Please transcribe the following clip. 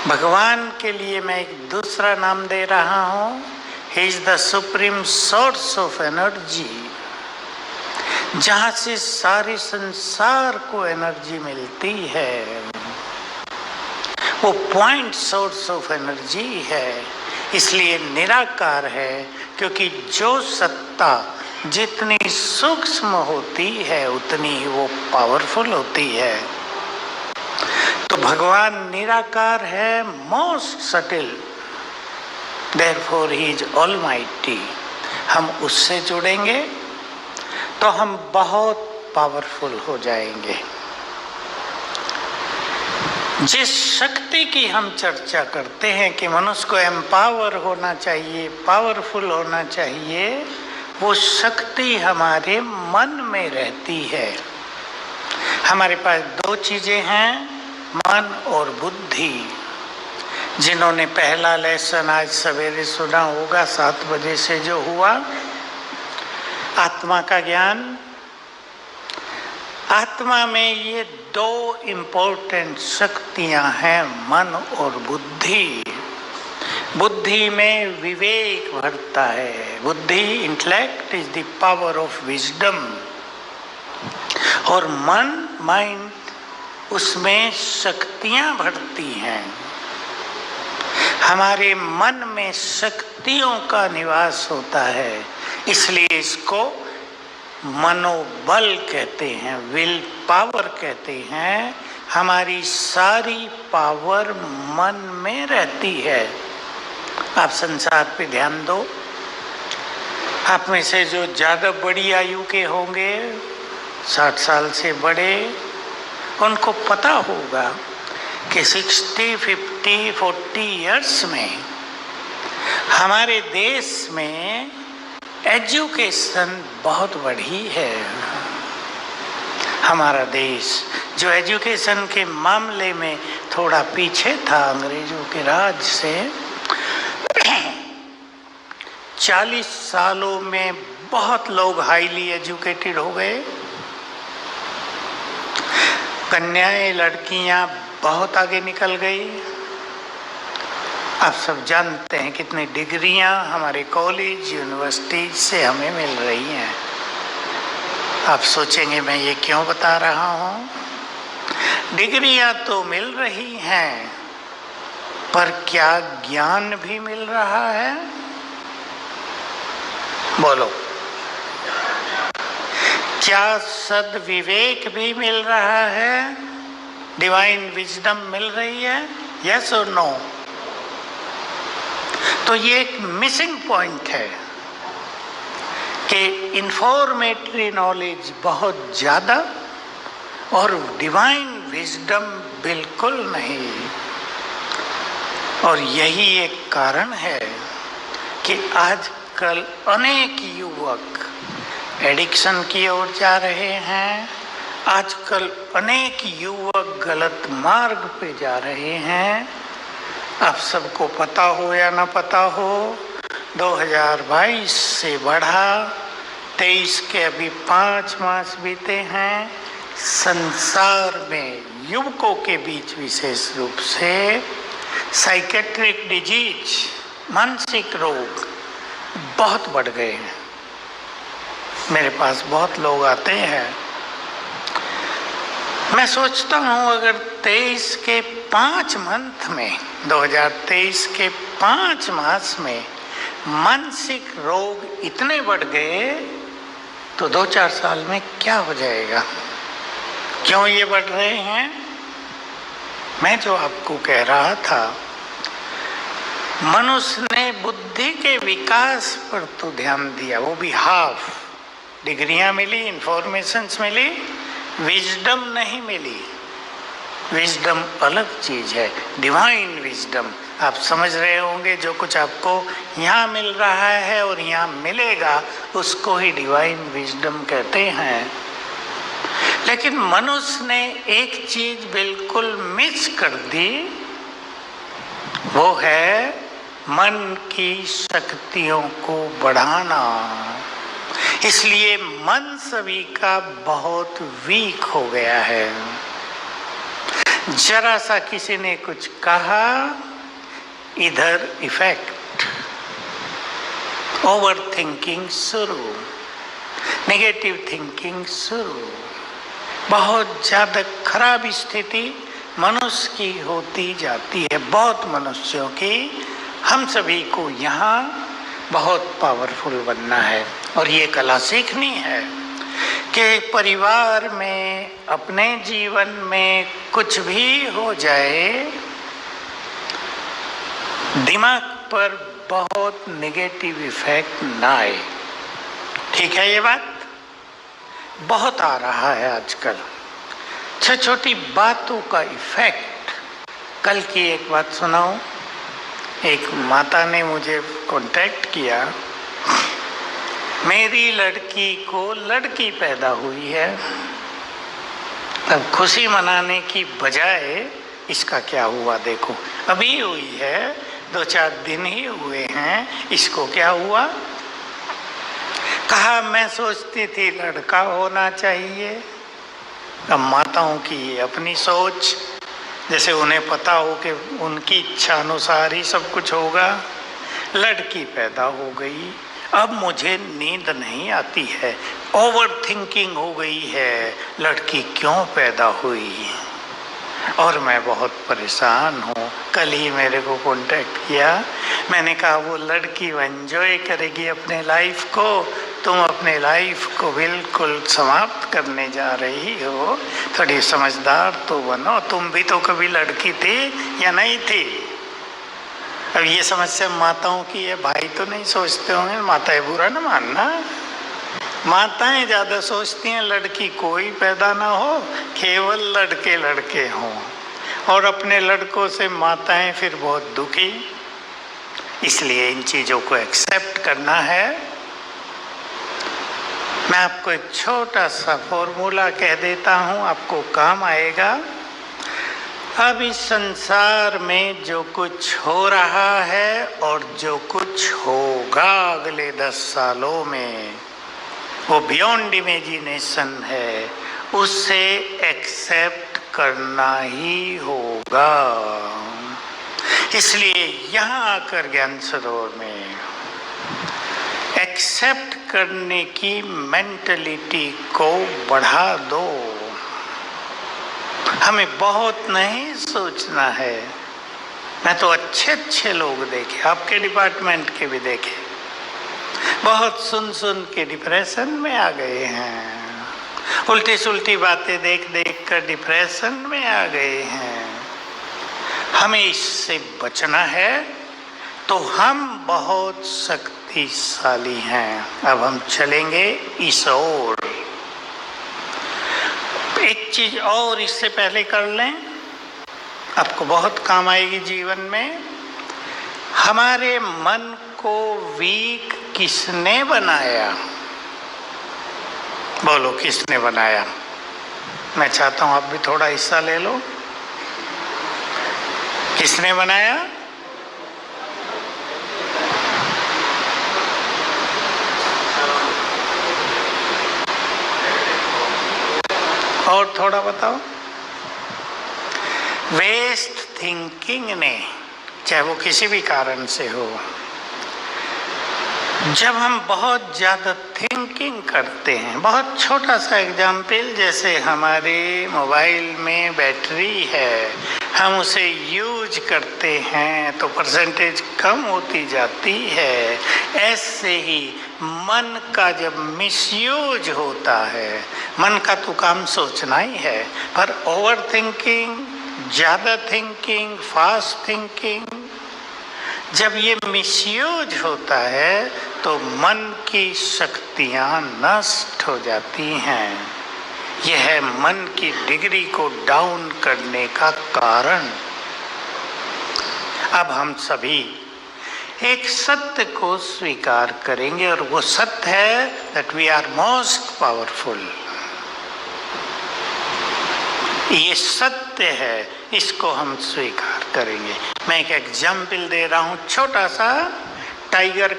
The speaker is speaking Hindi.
भगवान के लिए मैं एक दूसरा नाम दे रहा हूँ, he is the supreme source of energy. जहाँ से सारे संसार को एनर्जी मिलती है, वो पॉइंट सोर्स ऑफ एनर्जी है, इसलिए निराकार है। क्योंकि जो सत्ता जितनी सूक्ष्म होती है उतनी ही वो पावरफुल होती है। तो भगवान निराकार है, most subtle, therefore he is almighty. हम उससे जुड़ेंगे तो हम बहुत पावरफुल हो जाएंगे। जिस शक्ति की हम चर्चा करते हैं कि मनुष्य को एम्पावर होना चाहिए, पावरफुल होना चाहिए, वो शक्ति हमारे मन में रहती है। हमारे पास दो चीजें हैं, मन और बुद्धि। जिन्होंने पहला लेसन आज सवेरे सुना होगा 7 बजे से जो हुआ, आत्मा का ज्ञान। आत्मा में ये दो इम्पोर्टेंट शक्तियां हैं, मन और बुद्धि। बुद्धि में विवेक भरता है। बुद्धि, intellect, is the power of wisdom. और मन, माइंड, उसमें शक्तियां भरती हैं। हमारे मन में शक्तियों का निवास होता है, इसलिए इसको मनोबल कहते हैं, विल पावर कहते हैं। हमारी सारी पावर मन में रहती है। आप संसार पे ध्यान दो, आप में से जो ज़्यादा बड़ी आयु के होंगे, 60 साल से बड़े, उनको पता होगा कि 60, 50, 40 इयर्स में हमारे देश में एजुकेशन बहुत बढ़ी है। हमारा देश जो एजुकेशन के मामले में थोड़ा पीछे था अंग्रेजों के राज से, 40 सालों में बहुत लोग हाईली एजुकेटेड हो गए। कन्याएं, लड़कियां बहुत आगे निकल गई। आप सब जानते हैं कितनी डिग्रियां हमारे कॉलेज, यूनिवर्सिटी से हमें मिल रही हैं। आप सोचेंगे मैं ये क्यों बता रहा हूँ। डिग्रियां तो मिल रही हैं, पर क्या ज्ञान भी मिल रहा है? बोलो, क्या सद्विवेक भी मिल रहा है? डिवाइन विजडम मिल रही है? यस और नो? तो ये एक मिसिंग पॉइंट है कि इंफॉर्मेटरी नॉलेज बहुत ज़्यादा और डिवाइन विजडम बिल्कुल नहीं। और यही एक कारण है कि आजकल अनेक युवक एडिक्शन की ओर जा रहे हैं। आजकल अनेक युवक गलत मार्ग पे जा रहे हैं। आप सबको पता हो या ना पता हो, 2022 से बढ़ा 23 के अभी 5 मास बीते हैं। संसार में युवकों के बीच विशेष रूप से साइकेट्रिक डिजीज, मानसिक रोग बहुत बढ़ गए हैं। मेरे पास बहुत लोग आते हैं। मैं सोचता हूँ अगर 23 के 5 मंथ में, 2023 के 5 मास में मानसिक रोग इतने बढ़ गए तो 2-4 साल में क्या हो जाएगा? क्यों ये बढ़ रहे हैं? मैं जो आपको कह रहा था, मनुष्य ने बुद्धि के विकास पर तो ध्यान दिया, वो भी हाफ। डिग्रियां मिली, इंफॉर्मेशंस मिली, विजडम नहीं मिली। विजडम अलग चीज है, डिवाइन विजडम। आप समझ रहे होंगे जो कुछ आपको यहाँ मिल रहा है और यहाँ मिलेगा, उसको ही डिवाइन विजडम कहते हैं। लेकिन मनुष्य ने एक चीज बिल्कुल मिस कर दी, वो है मन की शक्तियों को बढ़ाना। इसलिए मन सभी का बहुत वीक हो गया है। जरा सा किसी ने कुछ कहा, इधर इफेक्ट, ओवर थिंकिंग शुरू, नेगेटिव थिंकिंग शुरू। बहुत ज्यादा खराब स्थिति मनुष्य की होती जाती है, बहुत मनुष्यों की। हम सभी को यहाँ बहुत पावरफुल बनना है और ये कला सीखनी है कि परिवार में, अपने जीवन में कुछ भी हो जाए, दिमाग पर बहुत नेगेटिव इफेक्ट ना आए। ठीक है, ये बात बहुत आ रहा है आजकल, छोटी छोटी बातों का इफेक्ट। कल की एक बात सुनाऊं। एक माता ने मुझे कांटेक्ट किया, मेरी लड़की को लड़की पैदा हुई है। अब खुशी मनाने की बजाय इसका क्या हुआ देखो, अभी हुई है, 2-4 दिन ही हुए हैं, इसको क्या हुआ। कहा मैं सोचती थी लड़का होना चाहिए। अब माताओं की अपनी सोच, जैसे उन्हें पता हो कि उनकी इच्छा अनुसार ही सब कुछ होगा। लड़की पैदा हो गई, अब मुझे नींद नहीं आती है, ओवर थिंकिंग हो गई है, लड़की क्यों पैदा हुई, और मैं बहुत परेशान हूँ। कल ही मेरे को कांटेक्ट किया, मैंने कहा वो लड़की एंजॉय करेगी अपने लाइफ को, तुम अपने लाइफ को बिल्कुल समाप्त करने जा रही हो, थोड़ी समझदार तो बनो। तुम भी तो कभी लड़की थी या नहीं थी। अब ये समस्या माताओं की है, भाई तो नहीं सोचते होंगे, माताएं बुरा ना मानना। माताएं ज्यादा सोचती हैं लड़की कोई पैदा ना हो, केवल लड़के लड़के हों, और अपने लड़कों से माताएं फिर बहुत दुखी। इसलिए इन चीजों को एक्सेप्ट करना है। मैं आपको एक छोटा सा फॉर्मूला कह देता हूं, आपको काम आएगा। अब इस संसार में जो कुछ हो रहा है और जो कुछ होगा अगले 10 सालों में, वो बियॉन्ड इमेजिनेशन है, उसे एक्सेप्ट करना ही होगा। इसलिए यहाँ आकर ज्ञान सरोवर में एक्सेप्ट करने की मेंटलिटी को बढ़ा दो। हमें बहुत नहीं सोचना है। मैं तो अच्छे अच्छे लोग देखे, आपके डिपार्टमेंट के भी देखे, बहुत सुन सुन के डिप्रेशन में आ गए हैं, उल्टी सुल्टी बातें देख देख कर डिप्रेशन में आ गए हैं। हमें इससे बचना है, तो हम बहुत शक्तिशाली हैं। अब हम चलेंगे इस ओर। एक चीज और इससे पहले कर लें, आपको बहुत काम आएगी जीवन में। हमारे मन को वीक किसने बनाया? बोलो, किसने बनाया? मैं चाहता हूं आप भी थोड़ा हिस्सा ले लो। किसने बनाया? और थोड़ा बताओ। वेस्ट थिंकिंग ने, चाहे वो किसी भी कारण से हो। जब हम बहुत ज्यादा थिंकिंग करते हैं, बहुत छोटा सा एग्जाम्पल, जैसे हमारे मोबाइल में बैटरी है, हम उसे यूज करते हैं तो परसेंटेज कम होती जाती है। ऐसे ही मन का जब मिसयूज होता है, मन का तो काम सोचना ही है, पर ओवर थिंकिंग, ज्यादा थिंकिंग, फास्ट थिंकिंग, जब ये मिसयूज होता है तो मन की शक्तियां नष्ट हो जाती हैं। यह है मन की डिग्री को डाउन करने का कारण। अब हम सभी एक सत्य को स्वीकार करेंगे, और वो सत्य है that we are most powerful. ये सत्य है, इसको हम स्वीकार करेंगे। मैं एक एग्जाम्पल दे रहा हूं, छोटा सा। टाइगर